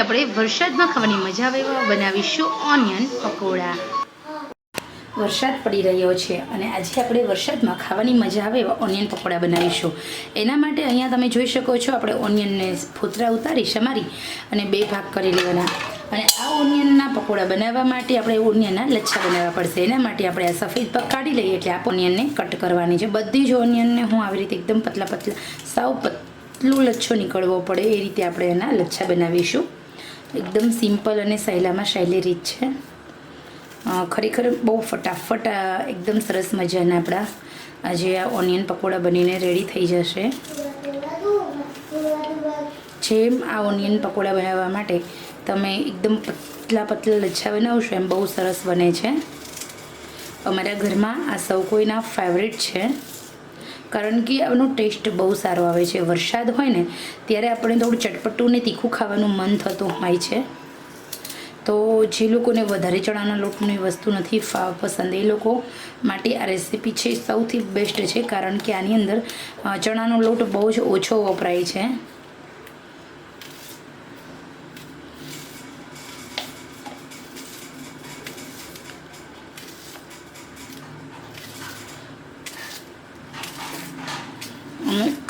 આપણે વરસાદમાં ખાવાની મજા આવે એવા બનાવીશું ઓનિયન પકોડા। વરસાદ પડી રહ્યો છે અને આજે આપણે વરસાદમાં ખાવાની મજા આવે એવા ઓનિયન પકોડા બનાવીશું। એના માટે અહીંયા તમે જોઈ શકો છો આપણે ઓનિયનને ફોતરા ઉતારી સમારી અને બે ભાગ કરી લેવાના। અને આ ઓનિયનના પકોડા બનાવવા માટે આપણે ઓનિયનના લચ્છા બનાવવા પડશે। એના માટે આપણે આ સફેદ ભાગ કાઢી લઈએ એટલે આ ઓનિયનને કટ કરવાની છે। બધી જ ઓનિયનને હું આવી રીતે એકદમ પતલા પતલા સાવ પતલું લચ્છો નીકળવો પડે એ રીતે આપણે એના લચ્છા બનાવીશું। એકદમ સિમ્પલ અને સહેલામાં સહેલી રીત છે। ખરેખર બહુ ફટાફટ એકદમ સરસ મજાના આપણા આજે આ ઓનિયન પકોડા બનીને રેડી થઈ જશે। જેમ આ ઓનિયન પકોડા બનાવવા માટે તમે એકદમ પતલા પતલા લચ્છા બનાવશો એમ બહુ સરસ બને છે। અમારા ઘરમાં આ સૌ કોઈના ફેવરિટ છે કારણ કે આનો ટેસ્ટ બહુ સારો આવે છે। વરસાદ હોય ને ત્યારે આપણે થોડું ચટપટું ને તીખું ખાવાનું મન થતું હોય છે। તો જે લોકોને વધારે ચણાના લોટની વસ્તુ નથી પસંદ એ લોકો માટે આ રેસીપી છે સૌથી બેસ્ટ છે કારણ કે આની અંદર ચણાનો લોટ બહુ જ ઓછો વપરાય છે।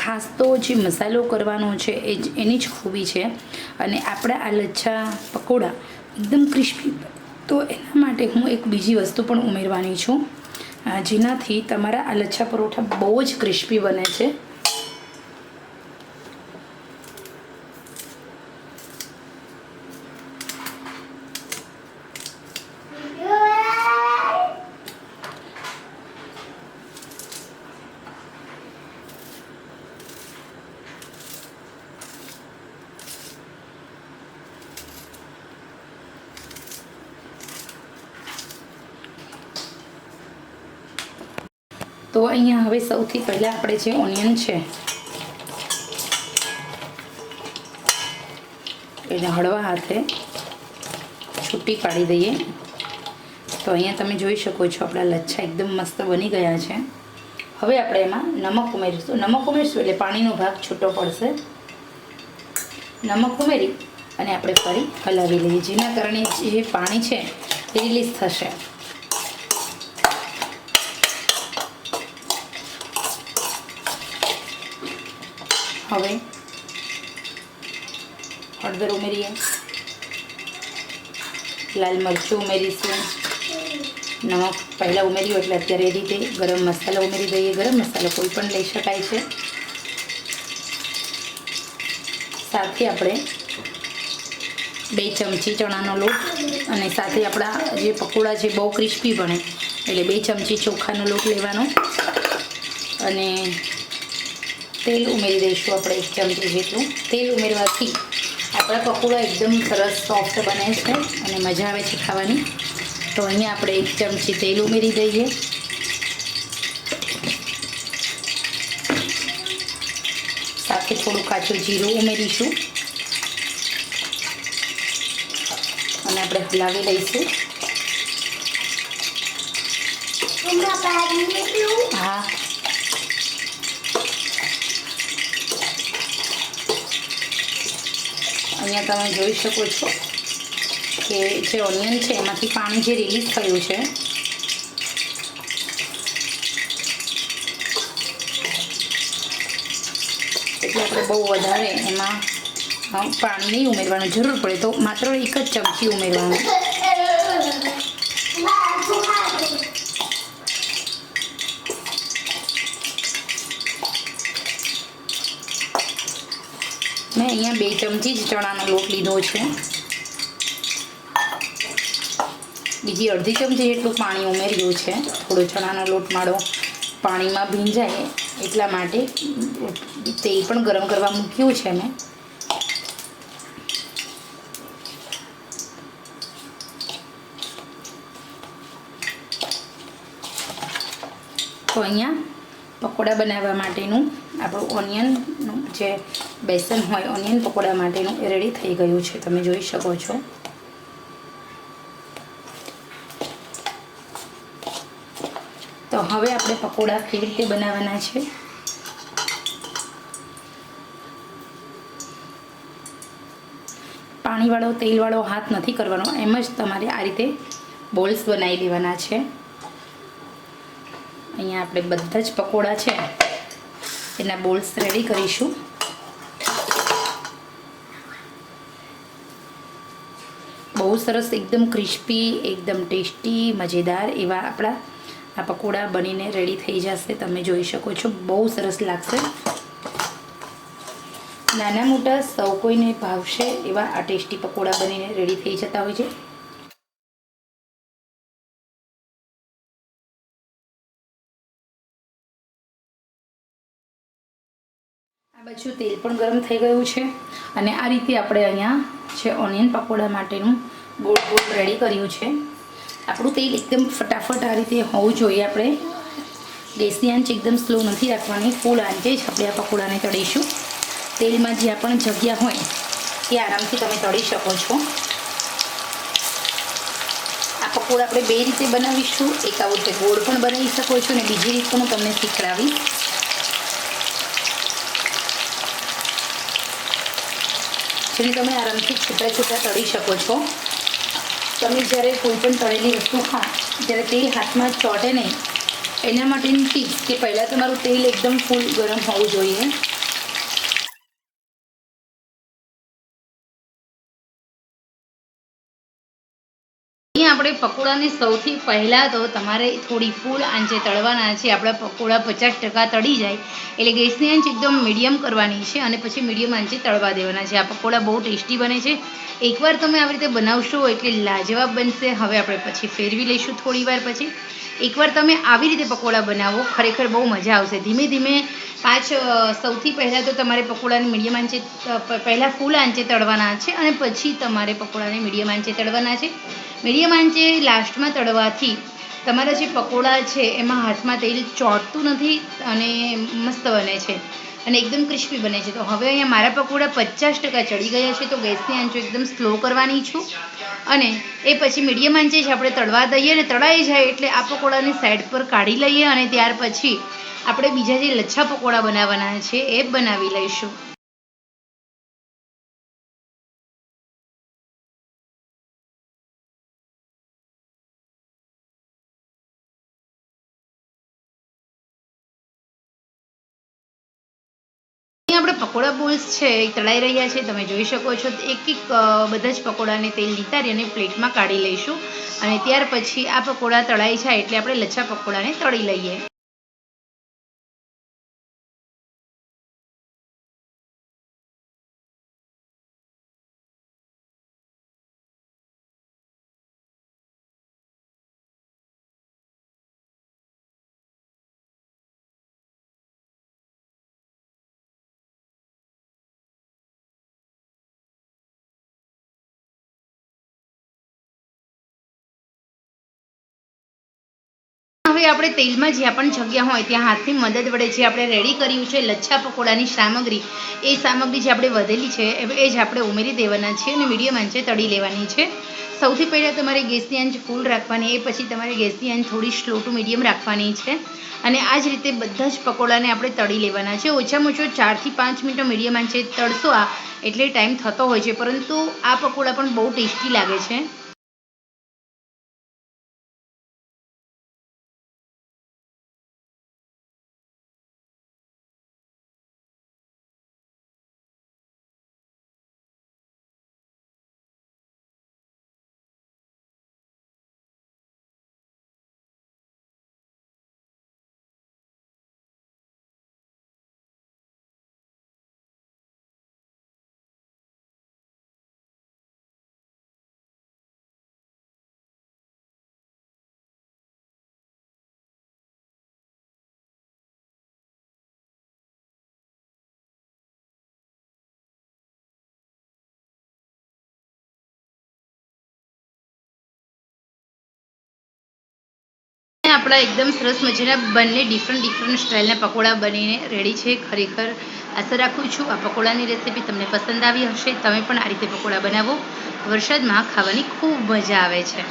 ખાસ તો જે મસાલો કરવાનો છે એની જ ખૂબી છે અને આપણા આ લચ્છા પકોડા એકદમ ક્રિસ્પી તો એના માટે હું એક બીજી વસ્તુ પણ ઉમેરવાની છું જેનાથી તમારા આ લચ્છા પરોઠા બહુ જ ક્રિસ્પી બને છે। તો અહીંયા હવે સૌથી પહેલાં આપણે જે ઓનિયન છે એને હળવા હાથે છૂટી પાડી દઈએ। તો અહીંયા તમે જોઈ શકો છો આપણા લચ્છા એકદમ મસ્ત બની ગયા છે। હવે આપણે એમાં નમક ઉમેરીશું। નમક ઉમેરીશું એટલે પાણીનો ભાગ છૂટો પડશે। નમક ઉમેરી અને આપણે ફરી હલાવી લઈએ જેના કારણે જે પાણી છે એ રિલીઝ થશે। હવે હળદર ઉમેરીએ, લાલ મરચું ઉમેરીશું, નમક પહેલાં ઉમેર્યું એટલે અત્યારે એ રીતે ગરમ મસાલો ઉમેરી દઈએ। ગરમ મસાલો કોઈ પણ લઈ શકાય છે। સાથે આપણે 2 ચમચી ચણાનો લોટ અને સાથે આપણા જે પકોડા છે બહુ ક્રિસ્પી બને એટલે 2 ચમચી ચોખાનો લોટ લેવાનો અને તેલ ઉમેરી દઈશું આપણે 1 ચમચી જેટલું। તેલ ઉમેરવાથી આપણા પકોડા એકદમ સરસ સોફ્ટ બને છે અને મજા આવે છે ખાવાની। તો અહીંયા આપણે 1 ચમચી તેલ ઉમેરી દઈએ। સાથે થોડું કાચું જીરું ઉમેરીશું અને આપણે હલાવી લઈશું। હા, અહીંયા તમે જોઈ શકો છો કે જે ઓનિયન છે એમાંથી પાણી જે રિલીઝ થયું છે એટલે આપણે બહુ વધારે એમાં પાણી નહીં ઉમેરવાનું। જરૂર પડે તો માત્ર 1 જ ચમચી ઉમેરવાનું। મેં અહીંયા 2 ચમચી જ ચણાનો લોટ લીધો છે। બીજી અડધી ચમચી જેટલું પાણી ઉમેર્યું છે। થોડો ચણાનો લોટ માળો પાણીમાં ભીંજાય એટલા માટે તેલ પણ ગરમ કરવા મૂક્યું છે મેં। તો અહીંયા પકોડા બનાવવા માટેનું આપણું ઓનિયનનું જે બેસન હોય ઓનિયન પકોડા માટેનું એ રેડી થઈ ગયું છે, તમે જોઈ શકો છો। તો હવે આપણે પકોડા કેવી રીતે બનાવવાના છે પાણીવાળો તેલવાળો હાથ નથી કરવાનો, એમ જ તમારે આ રીતે બોલ્સ બનાવી લેવાના છે. અહીંયા આપણે બધા જ પકોડા છે એના બોલ્સ રેડી કરીશું. બહુ સરસ, એકદમ ક્રિસ્પી, એકદમ ટેસ્ટી, મજેદાર એવા આપણા આ પકોડા બનીને રેડી થઈ જશે. તમે જોઈ શકો છો, બહુ સરસ લાગશે. નાના મોટા સૌ કોઈને ભાવશે એવા આ ટેસ્ટી પકોડા બનીને રેડી થઈ જતા હોય છે. આ બાજુ તેલ પણ ગરમ થઈ ગયું છે અને આ રીતે આપણે અહીંયા છે ઓનિયન પકોડા માટેનું ગોળ ગોળ રેડી કર્યું છે. આપણું તેલ એકદમ ફટાફટ આ રીતે હોવું જોઈએ. આપણે ગેસની આંચ એકદમ સ્લો નથી રાખવાની, ફૂલ આંચે જ આપણે આ પકોડાને તળીશું. તેલમાં જ્યાં પણ જગ્યા હોય એ આરામથી તમે તળી શકો છો. આ પકોડા આપણે બે રીતે બનાવીશું. એક આવું રીતે ગોળ પણ બનાવી શકો છો અને બીજી રીત પણ હું તમને શીખડાવીશ. જેને તમે આરામથી છૂટા છૂટા તળી શકો છો. તમે જ્યારે કોઈ પણ તળેલી વસ્તુ ખાઓ ત્યારે તેલ હાથમાં ચોંટે નહીં, એના માટેની ટીપ્સ કે પહેલાં તમારું તેલ એકદમ ફૂલ ગરમ હોવું જોઈએ. આપણે પકોડાને સૌથી પહેલાં તો તમારે થોડી ફૂલ આંચે તળવાના છે. આપણા પકોડા 50% તળી જાય એટલે ગેસની આંચ એકદમ મીડિયમ કરવાની છે અને પછી મીડિયમ આંચે તળવા દેવાના છે. આ પકોડા બહુ ટેસ્ટી બને છે. એકવાર તમે આવી રીતે બનાવશો એટલે લાજવાબ બનશે. હવે આપણે પછી ફેરવી લઈશું થોડી વાર પછી. એકવાર તમે આવી રીતે પકોડા બનાવો, ખરેખર બહુ મજા આવશે. ધીમે ધીમે સૌથી પહેલાં તો તમારે પકોડાને મીડિયમ આંચે પહેલાં ફૂલ આંચે તળવાના છે અને પછી તમારે પકોડાને મીડિયમ આંચે તળવાના છે. મીડિયમ આંચે લાસ્ટમાં તળવાથી તમારા જે પકોડા છે એમાં હાથમાં તેલ ચોંટતું નથી અને મસ્ત બને છે અને એકદમ ક્રિસ્પી બને છે. તો હવે અહીંયા મારા પકોડા 50% ચડી ગયા છે, તો ગેસની આંચો એકદમ સ્લો કરવાની છું અને એ પછી મીડિયમ આંચે જ આપણે તળવા દઈએ અને તળાઈ જાય એટલે આ પકોડાને સાઈડ પર કાઢી લઈએ અને ત્યાર પછી આપણે બીજા જે લચ્છા પકોડા બનાવવાના છે એ બનાવી લઈશું. આપણે પકોડા બોલ્સ છે એ તળાઈ રહ્યા છે, તમે જોઈ શકો છો. એક એક બધા જ પકોડાને તેલ નિતારી અને પ્લેટમાં કાઢી લઈશું અને ત્યાર પછી આ પકોડા તળાઈ જાય એટલે આપણે લચ્છા પકોડાને તળી લઈએ. હવે આપણે તેલમાં જ્યાં પણ જગ્યા હોય ત્યાં હાથની મદદ વડે જે આપણે રેડી કર્યું છે લચ્છા પકોડાની સામગ્રી, એ સામગ્રી જે આપણે વધેલી છે એ જ આપણે ઉમેરી દેવાના છે અને મીડિયમ આંચે તળી લેવાની છે. સૌથી પહેલાં તમારે ગેસની આંચ ફૂલ રાખવાની, એ પછી તમારે ગેસની આંચ થોડી સ્લો ટુ મીડિયમ રાખવાની છે અને આ જ રીતે બધા જ પકોડાને આપણે તળી લેવાના છે. ઓછામાં ઓછો 4 થી 5 મિનિટ મીડિયમ આંચે તળશો એટલે ટાઈમ થતો હોય છે, પરંતુ આ પકોડા પણ બહુ ટેસ્ટી લાગે છે. આપણા એકદમ સરસ મજાના બંને ડિફરન્ટ સ્ટાઇલના પકોડા બનીને રેડી છે. ખરેખર આશા રાખું છું આ પકોડાની રેસીપી તમને પસંદ આવી હશે. તમે પણ આ રીતે પકોડા બનાવો, વરસાદમાં ખાવાની ખૂબ મજા આવે છે.